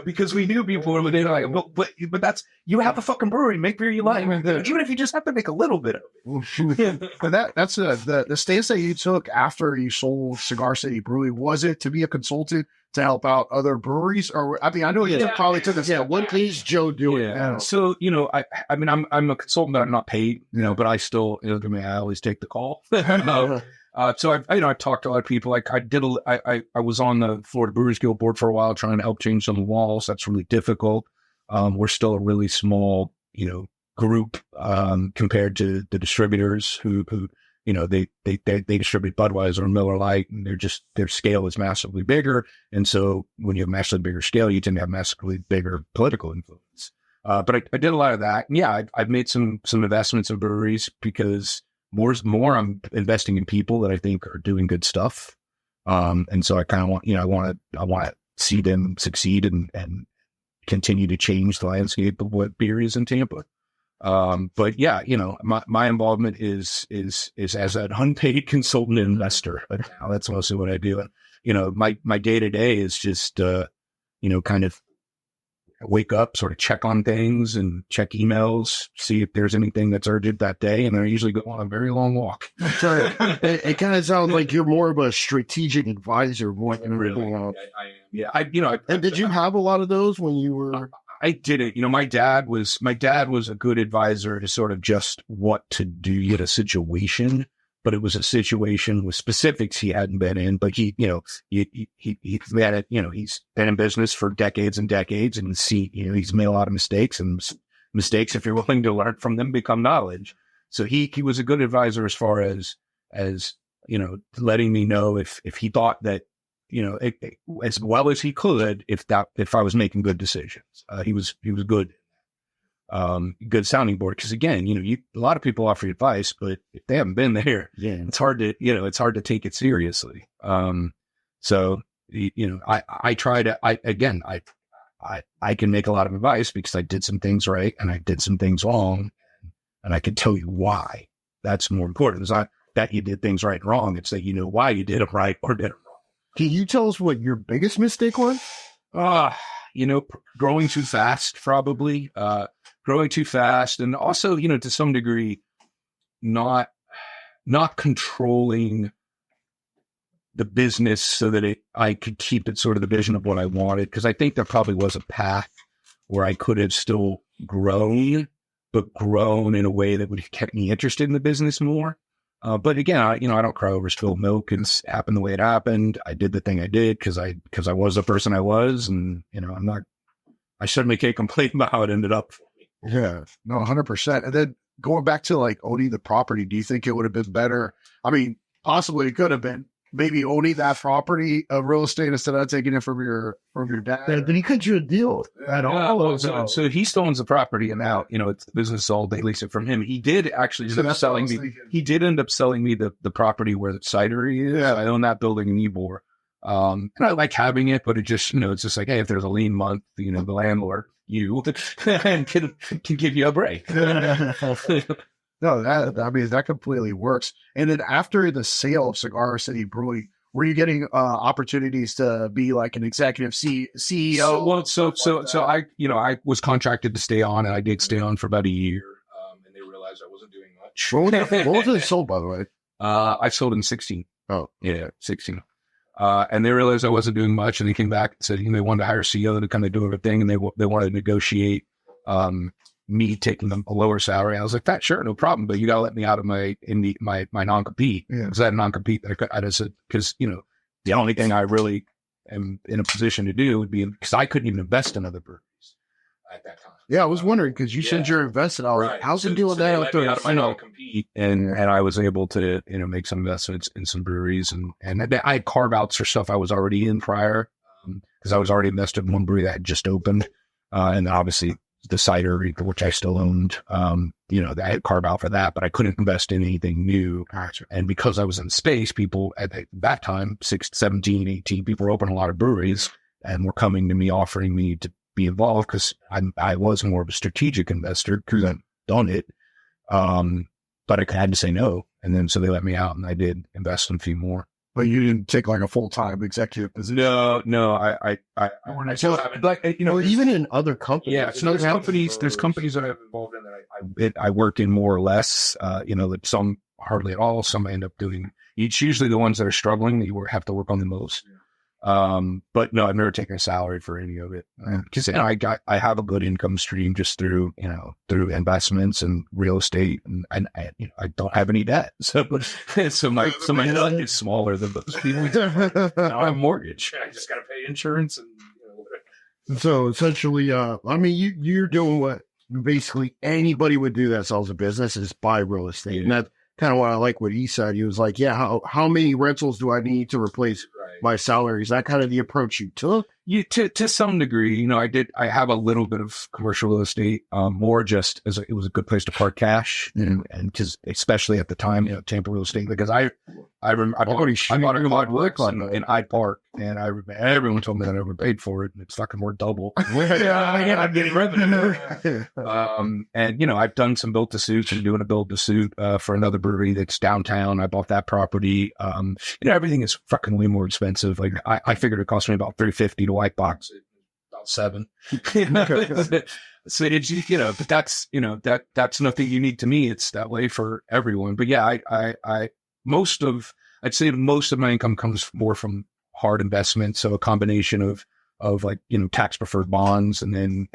Because we knew people were like, but that's, you have a fucking brewery, make beer you like, even if you just have to make a little bit of it. But that's the stance that you took after you sold Cigar City Brewing. Was it to be a consultant to help out other breweries? Or, I know you probably took this. Yeah. What is Joe doing now? So, I'm a consultant, but I'm not paid, but I still, I always take the call. So I've talked to a lot of people. Like I was on the Florida Brewers Guild board for a while, trying to help change some laws. That's really difficult. We're still a really small, group, compared to the distributors who they distribute Budweiser and Miller Lite, and their scale is massively bigger. And so when you have massively bigger scale, you tend to have massively bigger political influence. But I did a lot of that. And yeah, I've made some investments in breweries because more I'm investing in people that I think are doing good stuff. And so I kind of want, I want to see them succeed and continue to change the landscape of what beer is in Tampa. But yeah, my involvement is as an unpaid consultant investor. But that's mostly what I do. And, my day to day is just, kind of wake up, sort of check on things and check emails, see if there's anything that's urgent that day. And then I usually go on a very long walk. It kind of sounds like you're more of a strategic advisor. Really? I am. Yeah. And did you have a lot of those when you were? I did it. My dad was a good advisor to sort of just what to do in a situation, but it was a situation with specifics he hadn't been in. But he had it. He's been in business for decades and decades, and he's made a lot of mistakes, and mistakes, if you're willing to learn from them, become knowledge. So he was a good advisor as far as letting me know if he thought that, as well as he could, if I was making good decisions. He was good. Good sounding board. Cause again, a lot of people offer you advice, but if they haven't been there, it's hard to take it seriously. So, I try to, I can make a lot of advice because I did some things right and I did some things wrong, and I can tell you why. That's more important. It's not that you did things right and wrong. It's that why you did them right or did them wrong. Can you tell us what your biggest mistake was? Growing too fast, probably. Growing too fast, and also, to some degree, not controlling the business so that I could keep it sort of the vision of what I wanted. Because I think there probably was a path where I could have still grown, but grown in a way that would have kept me interested in the business more. But again, I don't cry over spilled milk. It's happened the way it happened. I did the thing I did because I was the person I was, and I certainly can't complain about how it ended up. Yeah, no, 100%. And then going back to like owning the property, do you think it would have been better? I mean, possibly it could have been maybe owning that property of real estate instead of taking it from your dad. Then he cut you a deal at all. So he still owns the property, and now it's the business sold. They lease it from him. He did actually end up selling me. He did end up selling me the property where the cidery is. Yeah. I own that building in Ybor. And I like having it, but it just, it's just like, hey, if there's a lean month, the landlord, can give you a break. No, that completely works. And then after the sale of Cigar City Brewing, were you getting opportunities to be like an executive CEO? So I was contracted to stay on, and I did stay on for about a year. And they realized I wasn't doing much. What was it sold, by the way? I sold in 16. Oh, yeah, 16. And they realized I wasn't doing much, and they came back and said, they wanted to hire a CEO to kind of do everything, and they wanted to negotiate me taking them a lower salary. I was like, that sure, no problem, but you got to let me out of my non-compete. Because I had a non-compete that I just said, because the only thing I really am in a position to do would be, because I couldn't even invest in other breweries at that time. Yeah, I was wondering, because you said you're invested. I was like, how's it dealing that out there? Out of my non-compete, and I was able to make some investments in some breweries, and I had carve-outs for stuff I was already in prior, because I was already invested in one brewery that had just opened, and obviously the cider, which I still owned, I had carve out for that, but I couldn't invest in anything new. Gotcha. And because I was in space, people at that time, 17, 18, people were opening a lot of breweries and were coming to me, offering me to be involved, because I was more of a strategic investor because I'd done it. But I had to say no. And then so they let me out, and I did invest in a few more. But you didn't take like a full-time executive position. No, I So, like, even in other companies. yeah. So there's companies that I'm involved in that I work in more or less. That some hardly at all. Some I end up doing. It's usually the ones that are struggling that you have to work on the most. But no, I've never taken a salary for any of it, because I have a good income stream just through investments and real estate, and I don't have any debt, so my debt is smaller than those people. I have a mortgage. I just got to pay insurance and. So essentially, you're doing what basically anybody would do that sells a business, is buy real estate, and that's kind of what I like what he said. He was like, yeah, how many rentals do I need to replace my salary? Is that kind of the approach you took? To some degree, I have a little bit of commercial real estate, more just as it was a good place to park cash, and because especially at the time, Tampa real estate, because I remember I bought a quad in Hyde Park, and I remember everyone told me that I overpaid for it, and it's fucking worth double. I'm getting revenue. And I've done some build to suits and doing a build to suit for another brewery that's downtown. I bought that property. Everything is fucking way more expensive. Like I figured it cost me about $350 to white box it, about $7. So it's but that's nothing unique to me. It's that way for everyone. But yeah, I'd say most of my income comes more from hard investments. So a combination of tax preferred bonds and then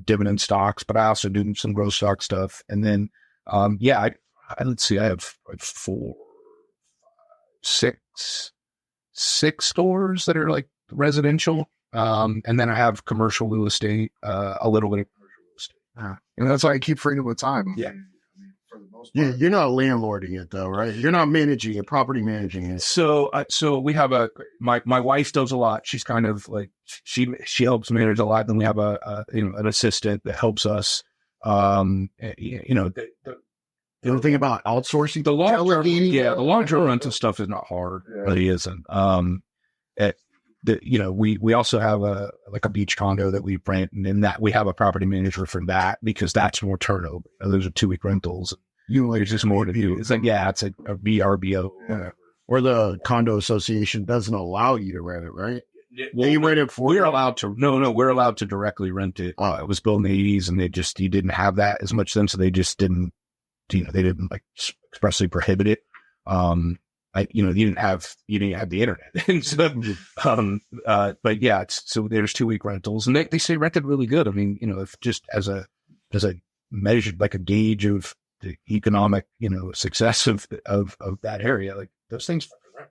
dividend stocks, but I also do some growth stock stuff. And then let's see, I have 6 stores that are like residential. And then I have commercial real estate, a little bit of commercial real estate. And that's why I keep freedom of time. Yeah. For the most part. You're not landlording it though, right? You're not managing it, property managing it. So we have my wife does a lot. She's kind of like, she helps manage a lot. Then we have an assistant that helps us. The other thing about outsourcing, the long-term rental stuff is not hard. It really isn't. We also have a beach condo that we rent, and in that we have a property manager for that, because that's more turnover. Those are 2-week rentals. There's just more to do. It's like, it's a VRBO. Yeah. Or the condo association doesn't allow you to rent it, right? Well, you rent it for. We're allowed to. No, we're allowed to directly rent it. It was built in the 80s, and you didn't have that as much then, so they just didn't. They didn't like expressly prohibit it. You didn't have the internet. And so, but yeah, so there's 2-week rentals, and they say rented really good. I mean, if just as a measure, like a gauge of the economic, success of that area, like those things fucking rent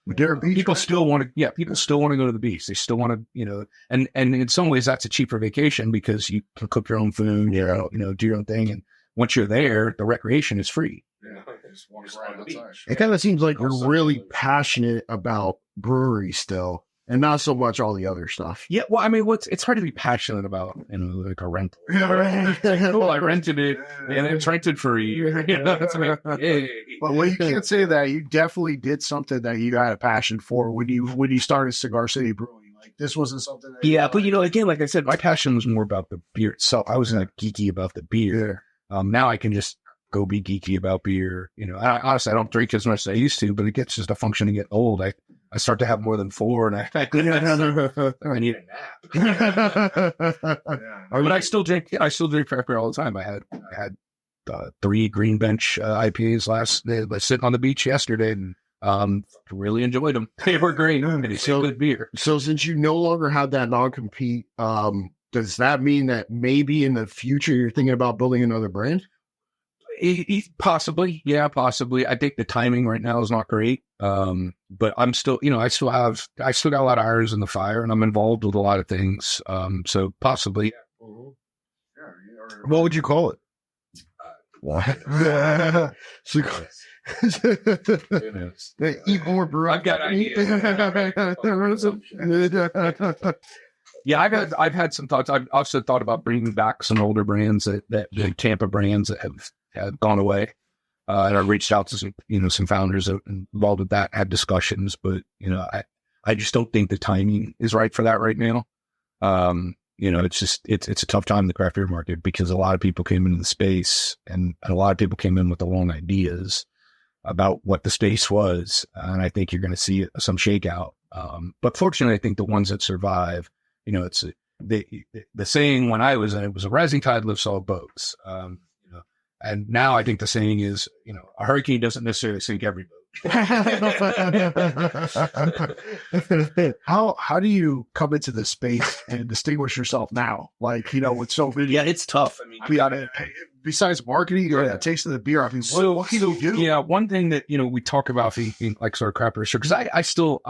really good. People still want to go to the beach. They still want to, and in some ways that's a cheaper vacation because you can cook your own food, do your own thing. And once you're there, the recreation is free. It kind of seems like you're really passionate about brewery still, and not so much all the other stuff. Yeah, well, I mean, it's hard to be passionate about, like a rental. Yeah, right. Cool, I rented it, and it's rented for a year. It's like, hey. But you can't say that. You definitely did something that you had a passion for when you started Cigar City Brewing. Like, this wasn't something that but again, like I said, my passion was more about the beer itself. I wasn't geeky about the beer. Yeah. Now I can just go be geeky about beer. You know, honestly, I don't drink as much as I used to, but it gets just a function to get old. I start to have more than 4, and I need a nap. But I still drink. I still drink Febre all the time. I had 3 Green Bench IPAs sitting on the beach yesterday, and really enjoyed them. They were great. It's good beer. So since you no longer have that non-compete, does that mean that maybe in the future you're thinking about building another brand? Possibly. Yeah, possibly. I think the timing right now is not great. But I'm still, I still got a lot of irons in the fire, and I'm involved with a lot of things. So possibly. What would you call it? Eat more brew. I've got ideas. Yeah, I've had some thoughts. I've also thought about bringing back some older brands that the Tampa brands that have gone away. And I reached out to some founders involved with that, had discussions, but I just don't think the timing is right for that right now. It's a tough time in the craft beer market because a lot of people came into the space and a lot of people came in with the wrong ideas about what the space was. And I think you're going to see some shakeout. But fortunately, I think the ones that survive, it's the saying when I was in it was a rising tide lifts all boats. And now I think the saying is, a hurricane doesn't necessarily sink every boat. How do you come into this space and distinguish yourself now? Like, with so many. Yeah, it's tough. I mean, besides marketing or the taste of the beer, I mean, what can you do? Yeah, one thing that we talk about in like sort of craft beer, because I still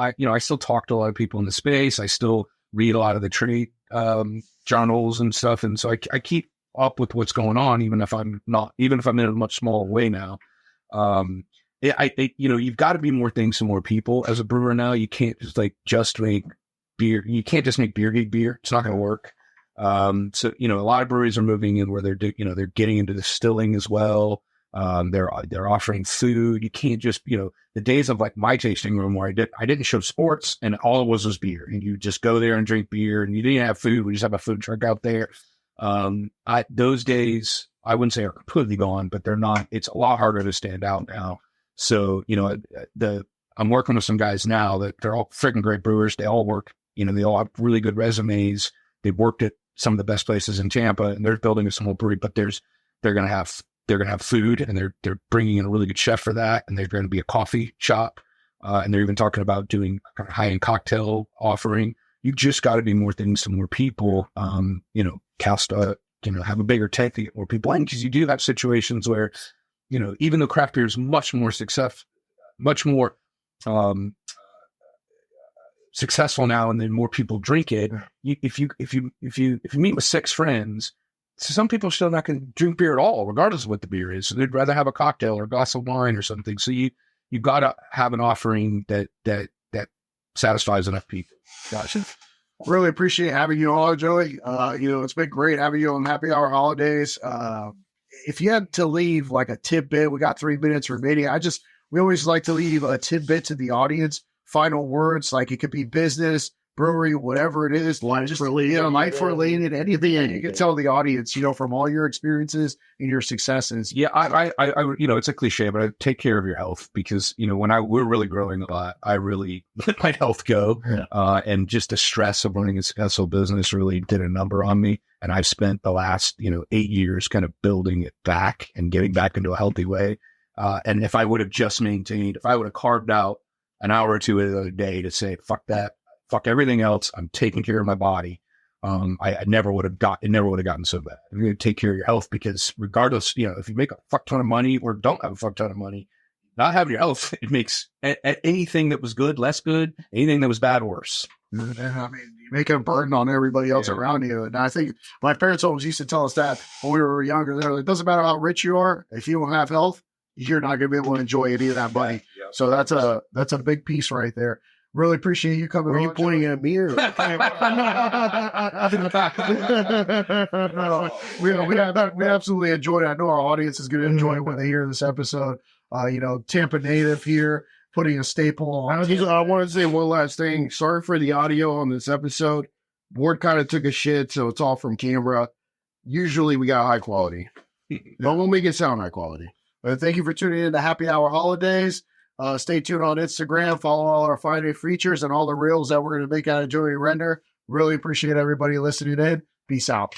talk to a lot of people in the space. I still read a lot of the trade journals and stuff, and so I keep up with what's going on, even if I'm in a much smaller way now. You've got to be more things to more people as a brewer now. You can't just make beer. You can't just make beer geek beer. It's not going to work. So a lot of breweries are moving in where they're getting into distilling as well. They're offering food. You can't just, the days of like my tasting room where I didn't show sports and all it was beer, and you just go there and drink beer and you didn't have food. We just have a food truck out there. Those days, I wouldn't say are completely gone, but they're not. It's a lot harder to stand out now. So, I'm working with some guys now that they're all freaking great brewers. They all work, they all have really good resumes. They've worked at some of the best places in Tampa, and they're building a small brewery, but they're going to have food, and they're bringing in a really good chef for that. And they're going to be a coffee shop. And they're even talking about doing kind of high-end cocktail offering. You just got to be more things to more people, have a bigger tent to get more people in, because you do have situations where, even though craft beer is much more successful now, and then more people drink it. If you meet with 6 friends, some people are still not going to drink beer at all, regardless of what the beer is. So they'd rather have a cocktail or a glass of wine or something. So you got to have an offering that satisfies enough people. Gotcha. Really appreciate having you on, Joey. It's been great having you on Happy Hour Holidaze. If you had to leave like a tidbit, we got 3 minutes remaining. We always like to leave a tidbit to the audience. Final words, like it could be business, brewery, whatever it is. Life related, anything. You can tell the audience, from all your experiences and your successes. Yeah, I it's a cliche, but I take care of your health, because, when we're really growing a lot, I really let my health go. Yeah. And just the stress of running a successful business really did a number on me. And I've spent the last, 8 years kind of building it back and getting back into a healthy way. And if I would have just maintained, if I would have carved out an hour or two a day to say, fuck that, fuck everything else, I'm taking care of my body. I never would have gotten so bad. You're going to take care of your health, because regardless, if you make a fuck ton of money or don't have a fuck ton of money, not having your health, it makes anything that was good less good, anything that was bad worse. I mean, you make it a burden on everybody else around you. And I think my parents always used to tell us that when we were younger. They're like, it doesn't matter how rich you are, if you don't have health, you're not going to be able to enjoy any of that money. Yeah. So that's a big piece right there. Really appreciate you coming. Are you pointing at me? Or? we absolutely enjoyed it. I know our audience is going to enjoy it when they hear this episode. Tampa native here, putting a staple on. I want to say one last thing. Sorry for the audio on this episode. Board kind of took a shit, so it's all from camera. Usually we got high quality. But we'll make it sound high quality. Thank you for tuning in to Happy Hour Holidaze. Stay tuned on Instagram. Follow all our Friday features and all the reels that we're going to make out of Joey Redner. Really appreciate everybody listening in. Peace out.